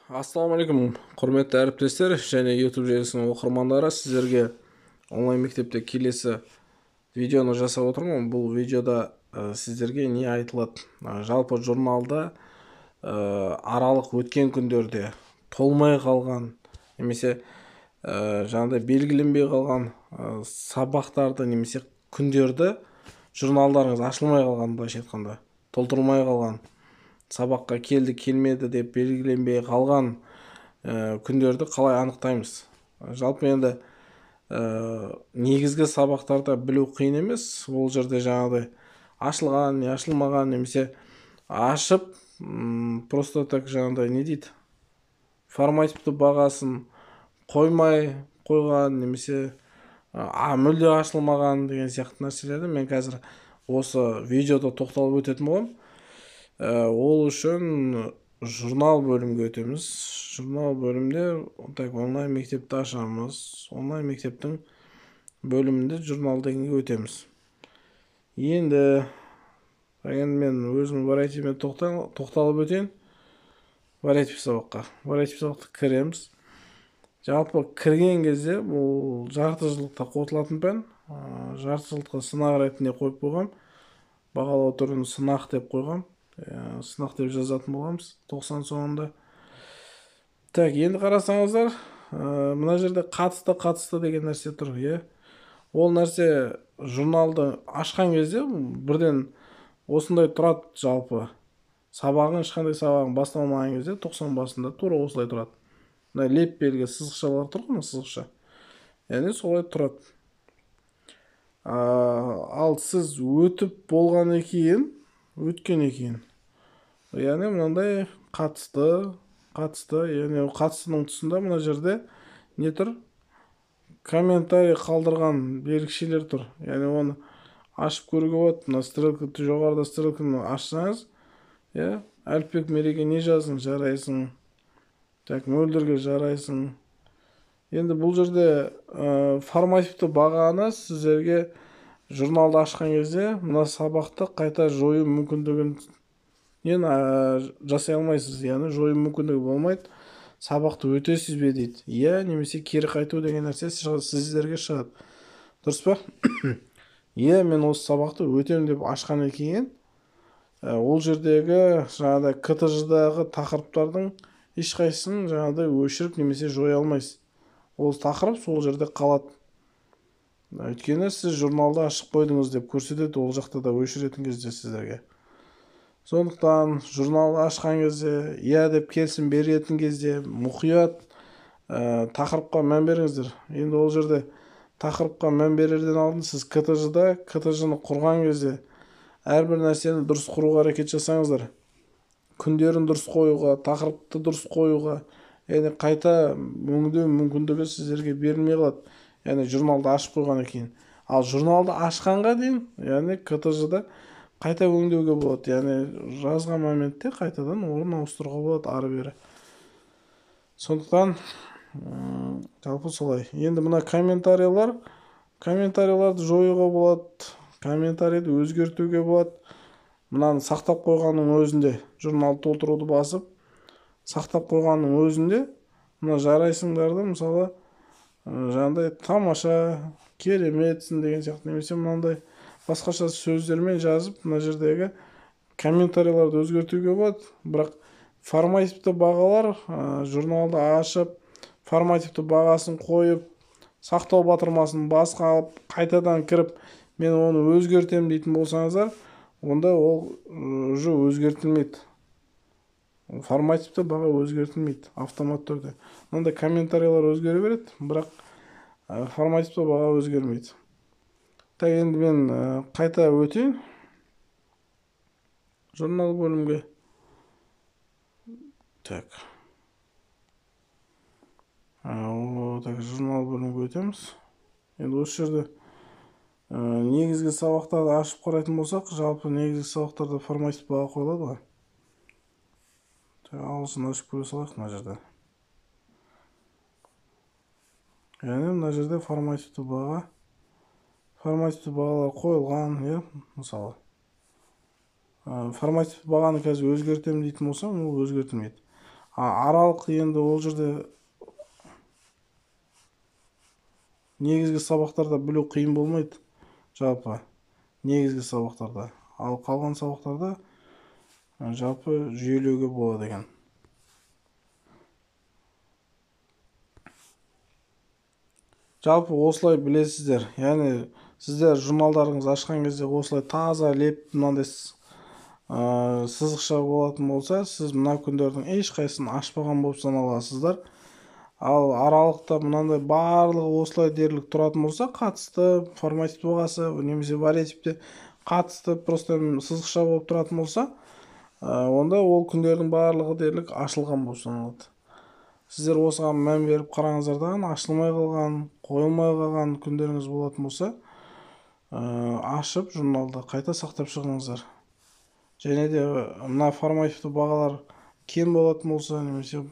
Ассалаумағалейкум, құрметті әріптестер және YouTube желісінің оқырмандары. Сіздерге онлайн мектепте келесі видеоны жасап отырмын. Бұл видеода сіздерге не айтылады? Жалпы журналда аралық өткен күндерде толмай қалған немесе жаңағыдай белгіленбей қалған сабақтарды немесе күндерді журналдарыңыз ашылмай қалған, былайша айтқанда толтырмай қалған, сабаққа келді келмеді деп белгіленбей қалған күндерді қалай анықтаймыз? Жалпы енді негізгі сабақтарда білу қиын емес. Ол жерде жаңағыдай ашылған, не ашылмаған, немесе ашып просто так жаңағыдай не дейді, формативті бағасын қоймай қойған, немесе мүлде ашылмаған деген сияқты нәрселерді мен қазір осы видеода тоқталып өтетін боламын. Ол үшін журнал бөлімге өтеміз. Журнал бөлімде онлайн мектепті ашамыз. Онлайн мектептің бөлімінде журнал дегенге өтеміз. Енді мен өзім вариативіме тоқталып өтейін. Вариатив сабаққа кіреміз. Жалпы кірген кезде бұл жарты жылдықта қосылатын пән. Жарты жылдыққа сынақ ретінде қойып қойғам. Бағалау түрін сынақ деп қойғам. Сынақ деп жазатын боламыз 90 соңында. Так, енді қарасаңыздар, мына жерде қатысты деген нәрсе тұр, Ол нәрсе журналды ашқан кезде бірден осындай тұрады. Жалпы ешқандай сабағын басталмаған кезде 90 басында тура осылай тұрады. Мына леп белгі сызықшалар тұр ғой, сызықша. Яғни солай тұрады. Ал сіз өтіп болғаннан кейін, өткеннен кейін, яғни мынандай қатысты, яғни қатыстының тұсында мына жерде не тұр? Комментарий қалдырған белгішелер тұр. Яғни оны ашып көруге болады. Мына стрелка, жоғарыда стрелканы ашсаңыз, Әліпбек Мереке не жазың? Жарайсың. Так, мөлдірге жарайсың. Енді бұл жерде формативті бағаны сіздерге журналды ашқан кезде мына сабақты қайта жою мүмкіндігін жасай алмайсыз. Яғни жою мүмкіндігі болмайды. Сабақты өтесіз бе дейді. Немесе кері қайту деген нәрсе сіздерге шығады. Дұрыс па? Мен осы сабақты өтем деп ашқаннан кейін ол жердегі жаңағыдай КТЖ-дағы тақырыптардың ешқайсысын жаңағыдай өшіріп немесе жоя алмайсыз. Ол тақырып сол жерде қалады. Өйткені сіз журналды ашып қойдыңыз деп көрсетеді ол жақта да өшіретін кезде сіздерге. Сондықтан журналды ашқан кезде, деп келсін беретін кезде мұқият тақырыпқа мән беріңіздер. Енді ол жерде тақырыпқа мән берерден алдын сіз КТЖ-ны құрған кезде әрбір нәрсені дұрыс құруға әрекет жасаңыздар. Күндерін дұрыс қоюға, тақырыпты дұрыс қоюға, яғни қайта өңдеу мүмкіндігі сіздерге берілмей қалады. Яғни журналды ашып қойғаннан кейін. Ал журналды ашқанға дейін, яғни КТЖ-да қайта өңдеуге болады. Яғни жазған моментте қайтадан орын ауыстыруға болады ары бері. Сондықтан жалпы солай. Енді мына комментарийларды жоюға болады, комментарийді өзгертуге болады. Мынаны сақтап қойғанның өзінде, журналды толтыруды басып, сақтап қойғанның өзінде, мына жарайсыңдарды мысалы жаңағыдай тамаша, кереметсің деген сияқты, немесе мынандай басқаша сөздермен жазып, мына жердегі комментарийларды өзгертуге болады. Бірақ формативті бағалар журналды ашып, формативті бағасын қойып, сақтау батырмасын басқа алып, қайтадан кіріп, мен оны өзгертем дейтін болсаңыздар, онда ол уже өзгертілмейді. Формативті баға өзгертілмейді автомат түрде. Мынандай комментарийлар өзгере береді, бірақ формативті баға өзгермейді. Так, енді мен қайта өтейін журнал бөлімге. Так, журнал бөлімге өтеміз. Енді осы жерде негізгі сабақтарды ашып қарайтын болсақ, жалпы негізгі сабақтарда формативті баға қойылады ғой. Ағылшын ашып көре салайық мына жерде. Яғни мына жерде формативті бағалар қойылған, мысалы. Формативті бағаны қазір өзгертем дейтін болсам, ол өзгертілмейді. аралық енді ол жерде негізгі сабақтарда білу қиын болмайды, жалпы негізгі сабақтарда. Ал қалған сабақтарда жалпы жүйелеуге болады екен. Жалпы осылай білесіздер. Яғни сіздер журналдарыңыз ашқан кезде осылай таза леп мынандай сызықша болатын болса, сіз мына күндердің ешқайсысын ашпаған болып саналасыздар. Ал аралықта мынандай барлығы осылай дерлік тұратын болса, қатысты, форматив бағасы немесе вариативте қатысты просто сызықша болып тұратын болса, онда ол күндердің барлығы дерлік ашылған болып саналады. Сіздер осыған мән беріп қараңыздардан, ашылмай қалған, қойылмай қалған күндеріңіз болатын болса, ашып журналды қайта сақтап шығыңыздар. Және де мына формативті бағалар кем болатын болса, немесе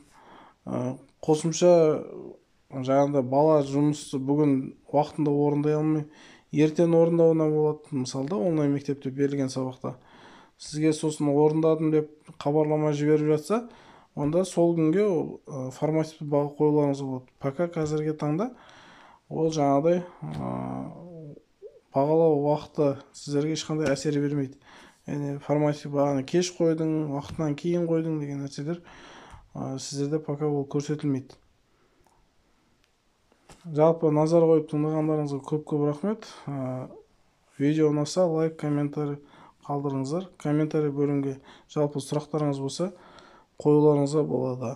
қосымша жаңағыда бала жұмысты бүгін уақытында орындай алмай, ертең орындауына болады. Мысалда онлайн мектепте берілген сабақта сізге сосын орындадым деп хабарлама жіберіп жатса, онда сол күнге формативті баға қоюларыңыз болады. Пока қазіргі таңда ол жаңағыдай бағалау уақыты сіздерге ешқандай әсер бермейді. Яғни формативті бағаны кеш қойдың, уақытынан кейін қойдың деген нәрселер сіздерде пока ол көрсетілмейді. Жалпы назар қойып тыңдағандарыңызға көп рахмет. Видео ұнаса лайк, комментарий қалдырыңыздар. Комментарий бөлімге жалпы сұрақтарыңыз болса қоюларыңызға болады.